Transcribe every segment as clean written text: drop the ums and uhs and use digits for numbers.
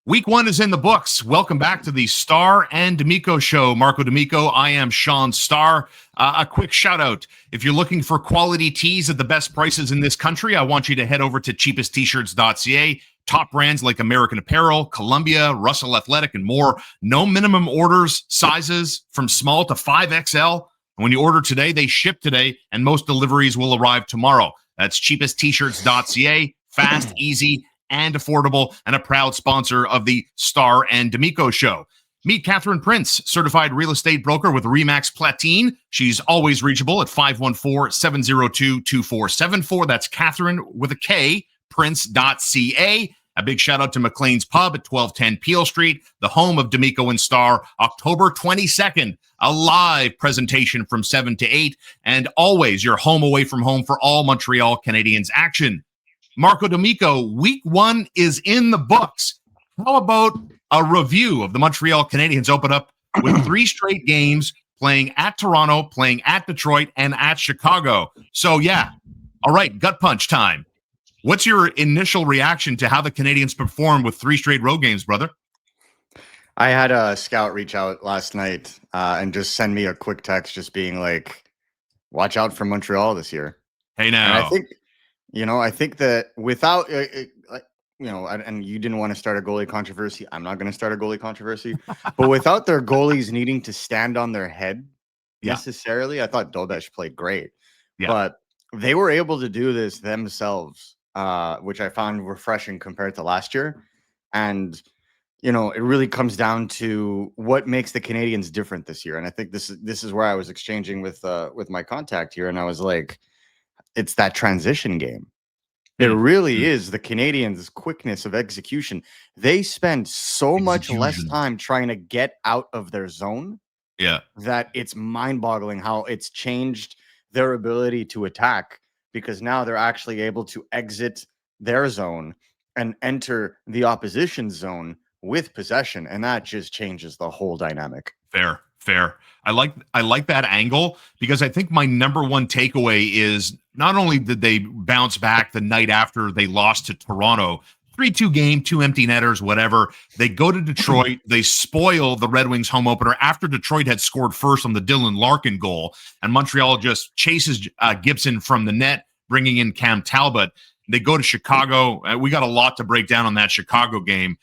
Week one is in the books. Welcome back to the Starr and D'Amico show. Marco D'Amico, I am Shaun Starr. A quick shout out. If you're looking for quality tees at the best prices in this country, I want you to head over to cheapesttshirts.ca. Top brands like American Apparel, Columbia, Russell Athletic, and more. No minimum orders, sizes from small to 5XL. And when you order today, they ship today, and most deliveries will arrive tomorrow. That's cheapesttshirts.ca. Fast, easy, and affordable, and a proud sponsor of the Starr and D'Amico show. Meet Catherine Prince, certified real estate broker with Remax Platine. She's always reachable at 514-702-2474. That's Catherine with a K, prince.ca. A big shout out to McLean's Pub at 1210 Peel Street, the home of D'Amico and Starr, October 22nd. A live presentation from 7 to 8, and always your home away from home for all Montreal Canadiens action. Marco D'Amico, week one is in the books. How about a review of the Montreal Canadiens? Open up with 3 straight games, playing at Toronto, playing at Detroit, and at Chicago. So, yeah. All right, gut punch time. What's your initial reaction to how the Canadiens performed with 3 straight road games, brother? I had a scout reach out last night and just send me a quick text just being like, watch out for Montreal this year. Hey, now. And I think that without, and you didn't want to start a goalie controversy. I'm not going to start a goalie controversy. But without their goalies needing to stand on their head necessarily, I thought Bolduc played great. Yeah. But they were able to do this themselves, which I found refreshing compared to last year. And, it really comes down to what makes the Canadiens different this year. And I think this is where I was exchanging with my contact here. And I was like, it's that transition game. It really is the Canadiens' quickness of execution. They spend so much less time trying to get out of their zone that it's mind-boggling how it's changed their ability to attack, because now they're actually able to exit their zone and enter the opposition zone with possession, and that just changes the whole dynamic. Fair. I like that angle, because I think my number one takeaway is not only did they bounce back the night after they lost to Toronto, 3-2 game, 2 empty netters, whatever. They go to Detroit. They spoil the Red Wings home opener after Detroit had scored first on the Dylan Larkin goal, and Montreal just chases Gibson from the net, bringing in Cam Talbot. They go to Chicago. We got a lot to break down on that Chicago game,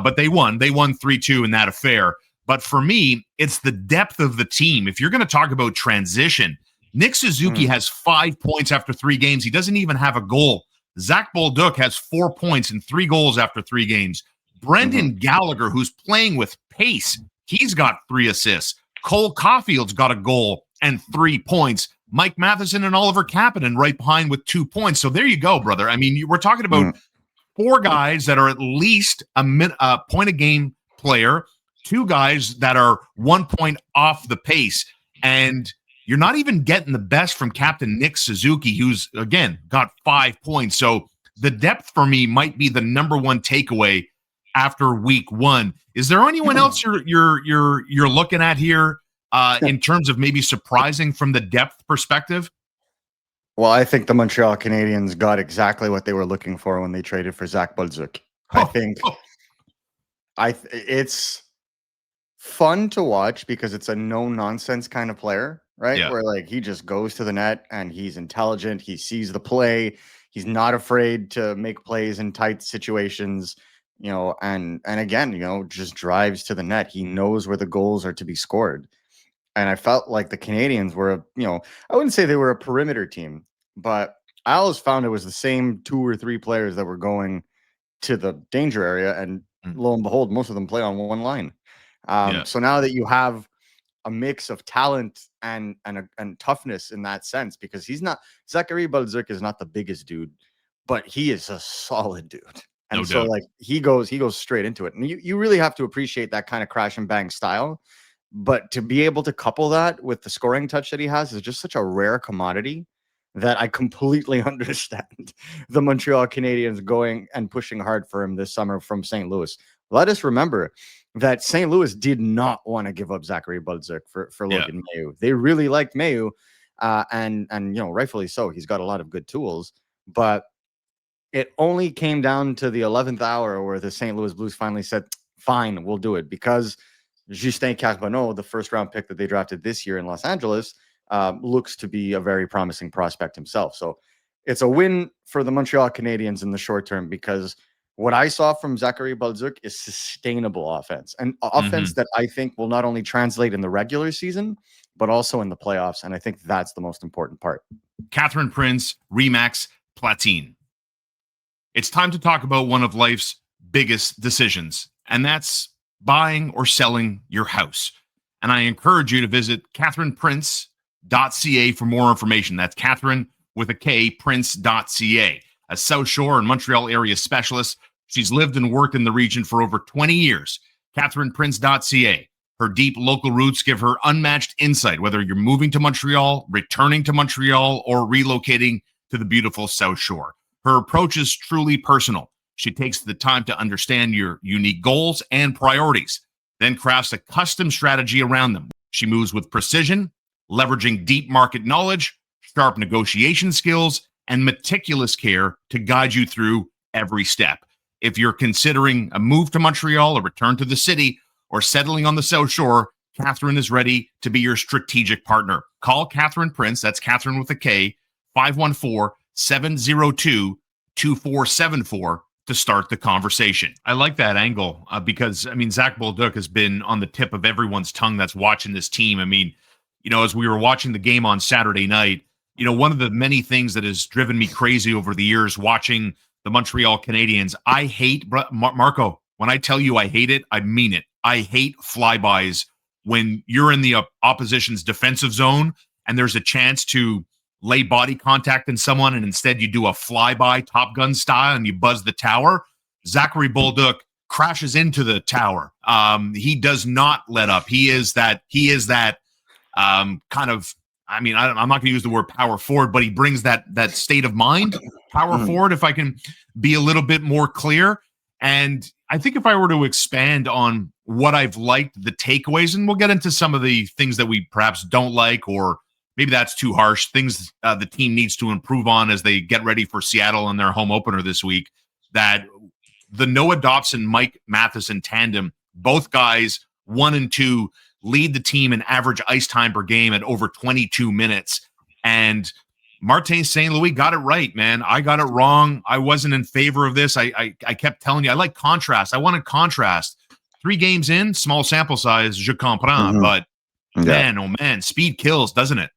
but they won. They won 3-2 in that affair. But for me, it's the depth of the team. If you're going to talk about transition, Nick Suzuki has 5 points after 3 games. He doesn't even have a goal. Zach Bolduc has 4 points and 3 goals after 3 games. Brendan Gallagher, who's playing with pace, he's got 3 assists. Cole Caulfield's got a goal and 3 points. Mike Matheson and Oliver Kapanen right behind with 2 points. So there you go, brother. I mean, we're talking about 4 guys that are at least a point-a-game player, 2 guys that are 1 point off the pace, and you're not even getting the best from Captain Nick Suzuki, who's, again, got 5 points. So the depth for me might be the number one takeaway after week one. Is there anyone else you're looking at here in terms of maybe surprising from the depth perspective? Well, I think the Montreal Canadiens got exactly what they were looking for when they traded for Zach Bolduc. I think it's fun to watch because it's a no-nonsense kind of player, right? Yeah. Where like he just goes to the net and he's intelligent. He sees the play. He's not afraid to make plays in tight situations, and again, just drives to the net. He knows where the goals are to be scored. And I felt like the Canadiens were, I wouldn't say they were a perimeter team, but I always found it was the same 2 or 3 players that were going to the danger area. And lo and behold, most of them play on one line. So now that you have a mix of talent and toughness in that sense, because Zachary Bolduc is not the biggest dude, but he is a solid dude. And so like he goes straight into it. And you really have to appreciate that kind of crash and bang style. But to be able to couple that with the scoring touch that he has is just such a rare commodity that I completely understand the Montreal Canadiens going and pushing hard for him this summer from St. Louis. Let us remember that St. Louis did not want to give up Zachary Bolduc for Logan Mailloux. They really liked Mailloux, and rightfully so. He's got a lot of good tools, but It only came down to the 11th hour where the St. Louis Blues finally said, fine, we'll do it, because Justin Carbonneau, the first round pick that they drafted this year in Los Angeles, looks to be a very promising prospect himself. So it's a win for the Montreal Canadiens in the short term, because what I saw from Zachary Bolduc is sustainable offense, and offense that I think will not only translate in the regular season, but also in the playoffs. And I think that's the most important part. Catherine Prince, Remax, Platine. It's time to talk about one of life's biggest decisions, and that's buying or selling your house. And I encourage you to visit catherineprince.ca for more information. That's Catherine with a K, prince.ca. A South Shore and Montreal area specialist, she's lived and worked in the region for over 20 years. catherineprince.ca. Her deep local roots give her unmatched insight, whether you're moving to Montreal, returning to Montreal, or relocating to the beautiful South Shore. Her approach is truly personal. She takes the time to understand your unique goals and priorities, then crafts a custom strategy around them. She moves with precision, leveraging deep market knowledge, sharp negotiation skills, and meticulous care to guide you through every step. If you're considering a move to Montreal, a return to the city, or settling on the South Shore, Catherine is ready to be your strategic partner. Call Catherine Prince, that's Catherine with a K, 514-702-2474 to start the conversation. I like that angle because, I mean, Zach Bolduc has been on the tip of everyone's tongue that's watching this team. I mean, you know, as we were watching the game on Saturday night, you know, one of the many things that has driven me crazy over the years watching the Montreal Canadiens, I hate, Marco, when I tell you I hate it, I mean it. I hate flybys when you're in the opposition's defensive zone and there's a chance to lay body contact in someone, and instead you do a flyby Top Gun style and you buzz the tower. Zachary Bolduc crashes into the tower. He does not let up. He is that kind of, I mean, I'm not going to use the word power forward, but he brings that state of mind, power forward, if I can be a little bit more clear. And I think if I were to expand on what I've liked, the takeaways, and we'll get into some of the things that we perhaps don't like, or maybe that's too harsh, things the team needs to improve on as they get ready for Seattle and their home opener this week, that the Noah Dobson, Mike Matheson tandem, both guys, 1 and 2, lead the team in average ice time per game at over 22 minutes. And Martin St. Louis got it right, man. I got it wrong. I wasn't in favor of this. I kept telling you, I like contrast. I wanted contrast. 3 games in, small sample size, je comprends. But man, oh man, speed kills, doesn't it?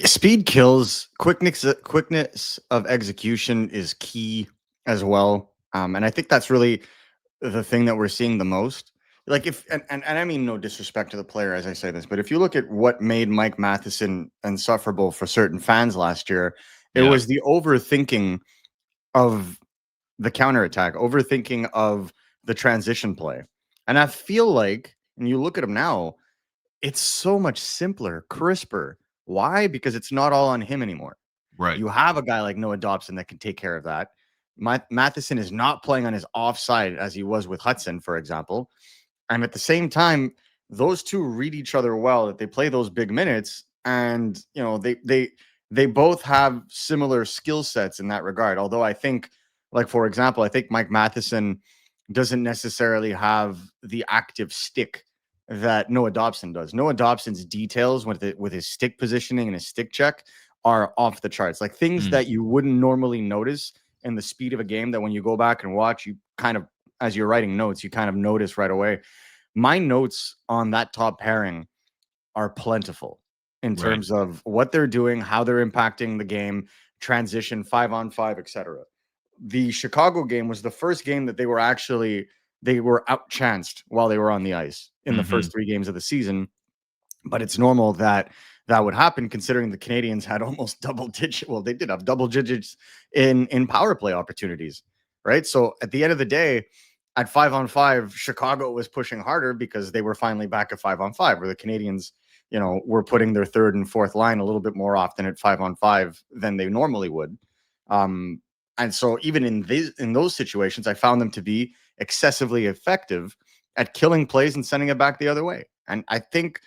Speed kills. Quickness of execution is key as well. And I think that's really the thing that we're seeing the most. Like if and I mean no disrespect to the player as I say this, but if you look at what made Mike Matheson insufferable for certain fans last year, it was the overthinking of the counterattack, overthinking of the transition play. And I feel like, and you look at him now, it's so much simpler, crisper. Why? Because it's not all on him anymore. Right. You have a guy like Noah Dobson that can take care of that. Matheson is not playing on his offside as he was with Hudson, for example. And at the same time, those two read each other well, that they play those big minutes, and you know they both have similar skill sets in that regard. Although I think, like for example, I think Mike Matheson doesn't necessarily have the active stick that Noah Dobson does. Noah Dobson's details with his stick positioning and his stick check are off the charts. Like things that you wouldn't normally notice in the speed of a game, that when you go back and watch, you kind of, as you're writing notes, you kind of notice right away. My notes on that top pairing are plentiful in terms of what they're doing, how they're impacting the game, transition, 5-on-5, etc. The Chicago game was the first game that they were outchanced while they were on the ice in the first 3 games of the season. But it's normal that would happen, considering the Canadiens had almost double digit. Well, they did have double digits in power play opportunities, right? So at the end of the day, at 5-on-5, Chicago was pushing harder because they were finally back at 5-on-5, where the Canadiens, you know, were putting their third and fourth line a little bit more often at 5-on-5 than they normally would. And so even in those situations, I found them to be excessively effective at killing plays and sending it back the other way. And I think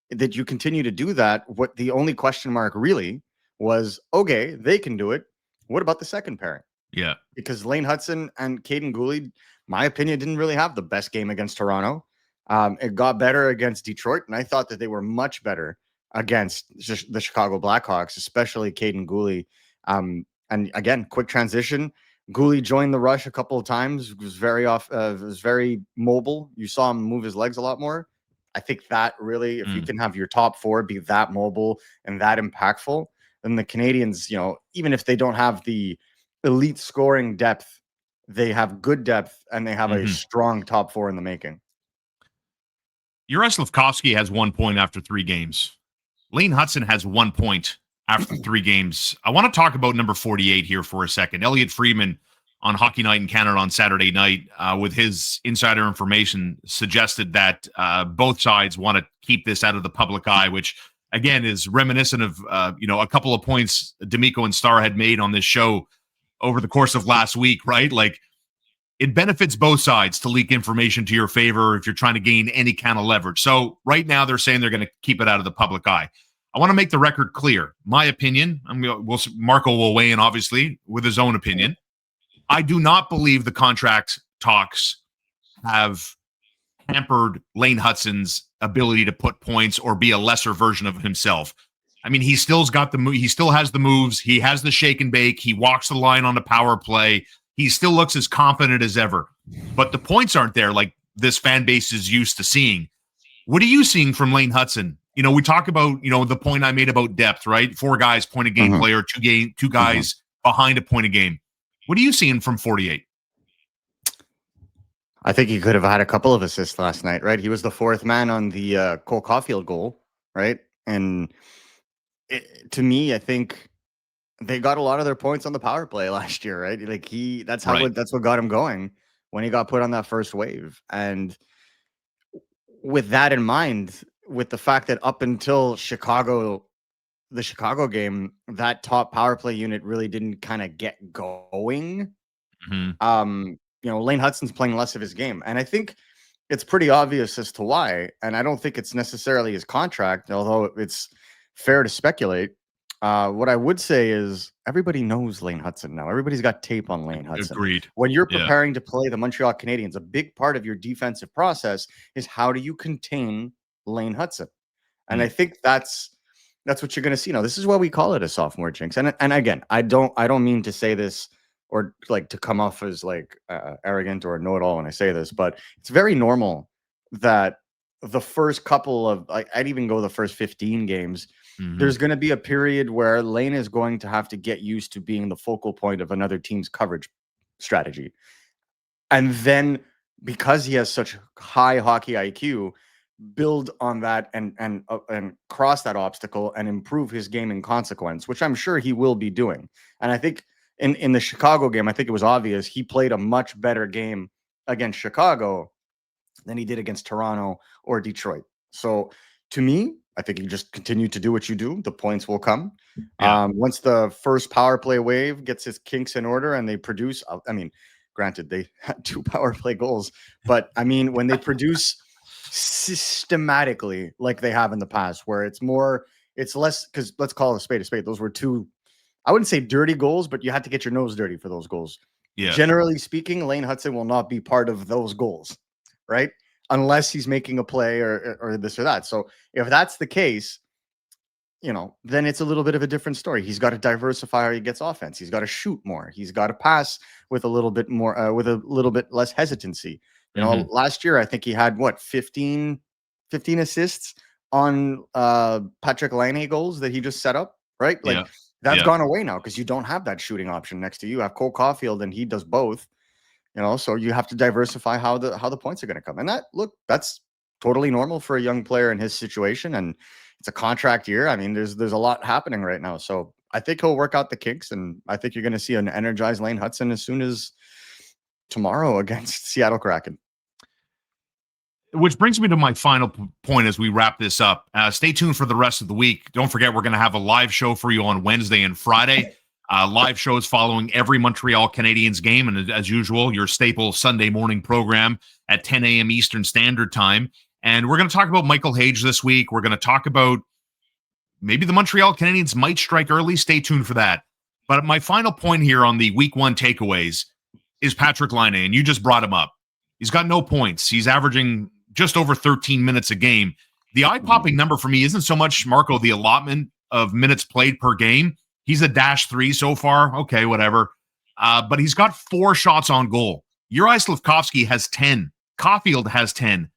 that you continue to do that. What the only question mark really was, okay, they can do it. What about the second pairing? Yeah. Because Lane Hutson and Caden Gooley, my opinion, didn't really have the best game against Toronto. It got better against Detroit, and I thought that they were much better against the Chicago Blackhawks, especially Caden Gooley. And again, quick transition. Gooley joined the rush a couple of times. Was very mobile. You saw him move his legs a lot more. I think that really, if you can have your top four be that mobile and that impactful, then the Canadians, even if they don't have the elite scoring depth, they have good depth and they have a strong top four in the making. Slavkovsky has 1 point after 3 games. Lane Hutson has 1 point after 3 games. I want to talk about number 48 here for a second. Elliot Friedman on Hockey Night in Canada on Saturday night with his insider information suggested that both sides want to keep this out of the public eye, which again is reminiscent of a couple of points D'Amico and Starr had made on this show over the course of last week, right? Like, it benefits both sides to leak information to your favor if you're trying to gain any kind of leverage. So right now they're saying they're going to keep it out of the public eye. I want to make the record clear. My opinion, Marco will weigh in, obviously, with his own opinion. I do not believe the contract talks have hampered Lane Hutson's ability to put points or be a lesser version of himself. I mean, he still has the moves. He has the shake and bake. He walks the line on the power play. He still looks as confident as ever. But the points aren't there like this fan base is used to seeing. What are you seeing from Lane Hutson? We talk about, the point I made about depth, right? 4 guys, point a game player, 2 guys behind a point a game. What are you seeing from 48? I think he could have had a couple of assists last night, right? He was the 4th man on the Cole Caulfield goal, right? And to me, I think they got a lot of their points on the power play last year, right? Like that's what got him going when he got put on that first wave. And with that in mind, with the fact that up until the Chicago game, that top power play unit really didn't kind of get going. Lane Hutson's playing less of his game. And I think it's pretty obvious as to why. And I don't think it's necessarily his contract, although it's fair to speculate. What I would say is everybody knows Lane Hutson now. Everybody's got tape on Lane Hutson. Agreed. When you're preparing to play the Montreal Canadiens, a big part of your defensive process is how do you contain Lane Hutson? And I think that's what you're going to see. Now, this is why we call it a sophomore jinx. And again, I don't mean to say this or like to come off as like arrogant or know-it-all when I say this, but it's very normal that the first couple of, I'd even go the first 15 games, there's going to be a period where Lane is going to have to get used to being the focal point of another team's coverage strategy. And then because he has such high hockey IQ, build on that and cross that obstacle and improve his game in consequence, which I'm sure he will be doing. And I think in the Chicago game, I think it was obvious he played a much better game against Chicago than he did against Toronto or Detroit. So to me, I think you just continue to do what you do. The points will come. Yeah. Once the first power play wave gets its kinks in order and they produce, I mean, granted, they had 2 power play goals, but I mean, when they produce systematically like they have in the past, where it's less, because let's call a spade a spade. Those were 2, I wouldn't say dirty goals, but you had to get your nose dirty for those goals. Yeah. Generally speaking, Lane Hutson will not be part of those goals, right? Unless he's making a play or this or that. So if that's the case, then it's a little bit of a different story. He's got to diversify how he gets offense. He's got to shoot more. He's got to pass with a little bit more, with a little bit less hesitancy. Last year, I think he had 15 assists on Patrick Laine goals that he just set up, right? Like that's gone away now because you don't have that shooting option next to you. You have Cole Caulfield and he does both. So you have to diversify how the points are going to come. And that's totally normal for a young player in his situation. And it's a contract year. I mean, there's a lot happening right now. So I think he'll work out the kinks. And I think you're going to see an energized Lane Hutson as soon as tomorrow against Seattle Kraken. Which brings me to my final point as we wrap this up. Stay tuned for the rest of the week. Don't forget, we're going to have a live show for you on Wednesday and Friday. Live shows following every Montreal Canadiens game. And as usual, your staple Sunday morning program at 10 a.m. Eastern Standard Time. And we're going to talk about Michael Hage this week. We're going to talk about maybe the Montreal Canadiens might strike early. Stay tuned for that. But my final point here on the week 1 takeaways is Patrick Laine, and you just brought him up. He's got no points. He's averaging just over 13 minutes a game. The eye-popping number for me isn't so much, Marco, the allotment of minutes played per game. He's a -3 so far. Okay, whatever. But he's got 4 shots on goal. Juraj Slafkovsky has 10. Caulfield has 10.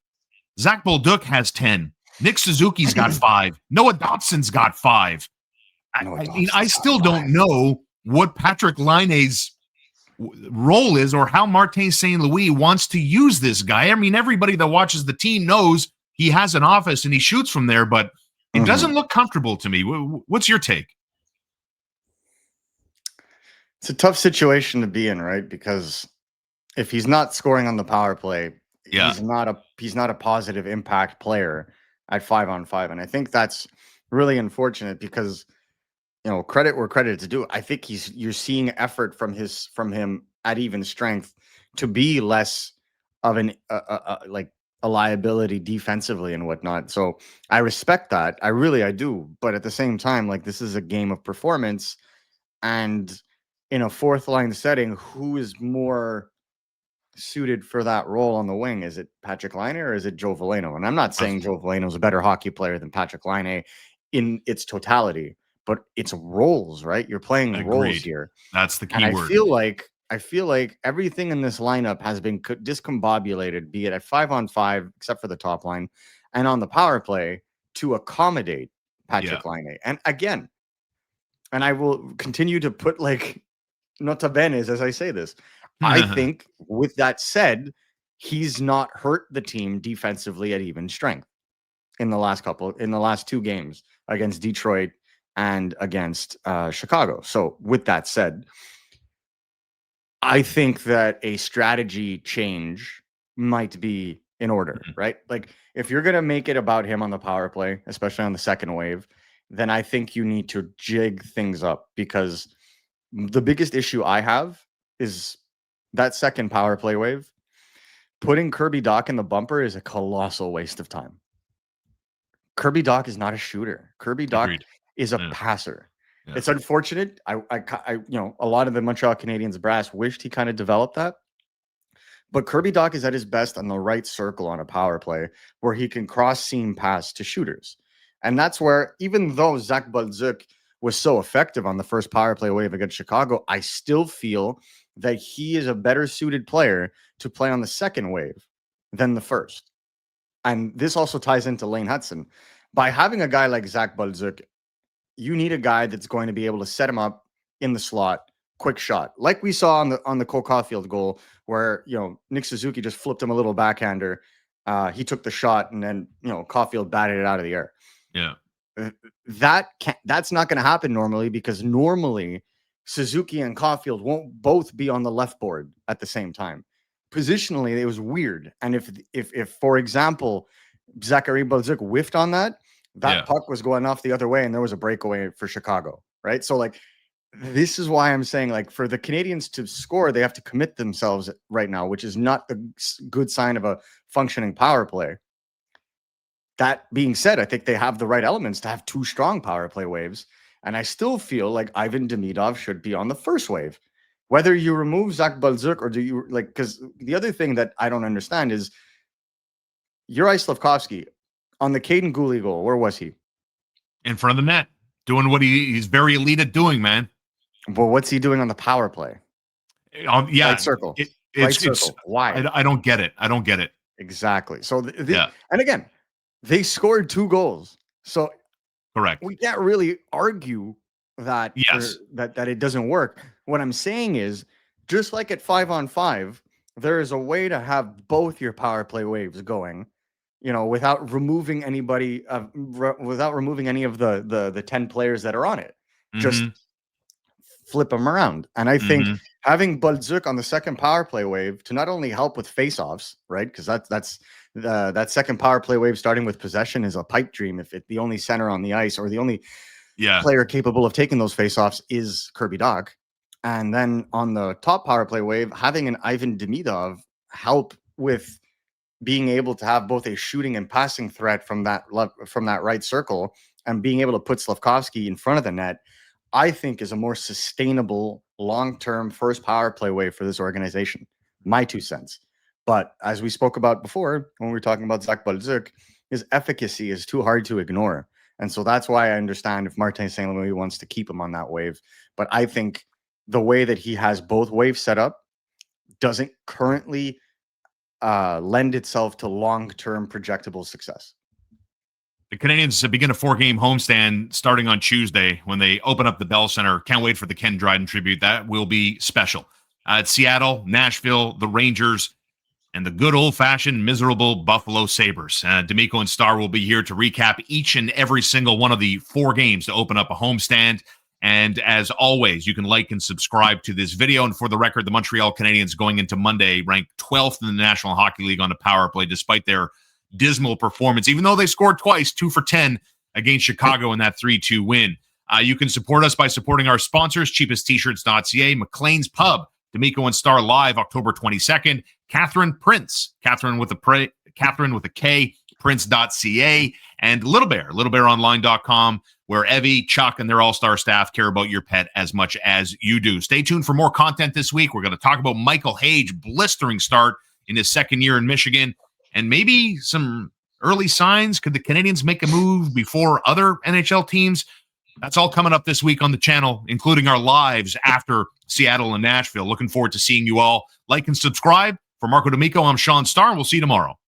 Zach Bolduc has 10. Nick Suzuki's got 5. Noah Dobson's got 5. I still don't know what Patrick Laine's role is or how Martin St. Louis wants to use this guy. I mean, everybody that watches the team knows he has an office and he shoots from there, but it doesn't look comfortable to me. What's your take? It's a tough situation to be in, right? Because if he's not scoring on the power play, he's not a positive impact player at 5-on-5. And I think that's really unfortunate because, credit where credit is due. I think you're seeing effort from him at even strength to be less of a liability defensively and whatnot. So I respect that. I do. But at the same time, this is a game of performance, and in a fourth line setting, who is more suited for that role on the wing? Is it Patrick Laine or is it Joe Veleno? And I'm not saying Joe Veleno is a better hockey player than Patrick Laine in its totality, but it's roles, right? You're playing roles here. That's the key and word. I feel like everything in this lineup has been discombobulated, be it at 5-on-5, except for the top line, and on the power play to accommodate Patrick Laine. And again, and I will continue to put nota benes as I say this. I think with that said, he's not hurt the team defensively at even strength in the last 2 games against Detroit and against Chicago. So with that said, I think that a strategy change might be in order, right? If you're going to make it about him on the power play, especially on the second wave, then I think you need to jig things up, because the biggest issue I have is that second power play wave. Putting Kirby Dach in the bumper is a colossal waste of time. Kirby Dach is not a shooter. Kirby Dach is a passer. Yeah. It's unfortunate. I a lot of the Montreal Canadiens brass wished he kind of developed that. But Kirby Dach is at his best on the right circle on a power play where he can cross seam pass to shooters. And that's where, even though Zach Bolduc was so effective on the first power play wave against Chicago, I still feel that he is a better suited player to play on the second wave than the first. And this also ties into Lane Hutson. By having a guy like Zach Bolduc, you need a guy that's going to be able to set him up in the slot, quick shot, like we saw on the Cole Caulfield goal, where Nick Suzuki just flipped him a little backhander. He took the shot, and then Caulfield batted it out of the air. Yeah, that's not going to happen normally, because normally Suzuki and Caulfield won't both be on the left board at the same time. Positionally, it was weird. And if for example, Zachary Bolduc whiffed on that puck was going off the other way, and there was a breakaway for Chicago, right? So this is why I'm saying, for the Canadiens to score, they have to commit themselves right now, which is not a good sign of a functioning power play. That being said, I think they have the right elements to have 2 strong power play waves. And I still feel like Ivan Demidov should be on the first wave. Whether you remove Zach Bolduc or do you because the other thing that I don't understand is Juraj Slafkovsky on the Caden Gooley goal. Where was he? In front of the net, doing what he's very elite at doing, man. Well, what's he doing on the power play? Right circle. Right circle. Why? I don't get it. I don't get it. Exactly. So and again, they scored 2 goals. So correct. We can't really argue that that it doesn't work. What I'm saying is, just like at 5-on-5, there is a way to have both your power play waves going, without removing anybody, without removing any of the 10 players that are on it. Just flip them around. And I think having Bolduc on the second power play wave to not only help with faceoffs, right? Because that's that second power play wave starting with possession is a pipe dream if the only center on the ice or the only player capable of taking those faceoffs is Kirby Dach. And then on the top power play wave, having an Ivan Demidov help with being able to have both a shooting and passing threat from that right circle, and being able to put Slafkovsky in front of the net. I think is a more sustainable, long-term first power play way for this organization. My 2 cents. But as we spoke about before, when we were talking about Zach Bolduc, his efficacy is too hard to ignore. And so that's why I understand if Martin St. Louis wants to keep him on that wave. But I think the way that he has both waves set up doesn't currently lend itself to long-term projectable success. The Canadiens begin a 4-game homestand starting on Tuesday when they open up the Bell Center. Can't wait for the Ken Dryden tribute. That will be special. It's Seattle, Nashville, the Rangers, and the good old-fashioned miserable Buffalo Sabres. D'Amico and Starr will be here to recap each and every single one of the 4 games to open up a homestand. And as always, you can like and subscribe to this video. And for the record, the Montreal Canadiens going into Monday ranked 12th in the National Hockey League on the power play, despite their dismal performance, even though they scored twice, 2 for 10 against Chicago in that 3-2 win. You can support us by supporting our sponsors, cheapesttshirts.ca, McLean's Pub, D'Amico and Starr live October 22nd, Catherine Prince, Catherine with a K, Prince.ca, and littlebearonline.com, where Evie, Chuck, and their all-star staff care about your pet as much as you do. Stay tuned for more content this week. We're going to talk about Michael Hage, blistering start in his second year in Michigan, and maybe some early signs. Could the Canadiens make a move before other NHL teams? That's all coming up this week on the channel, including our lives after Seattle and Nashville. Looking forward to seeing you all. Like and subscribe. For Marco D'Amico, I'm Shaun Starr. We'll see you tomorrow.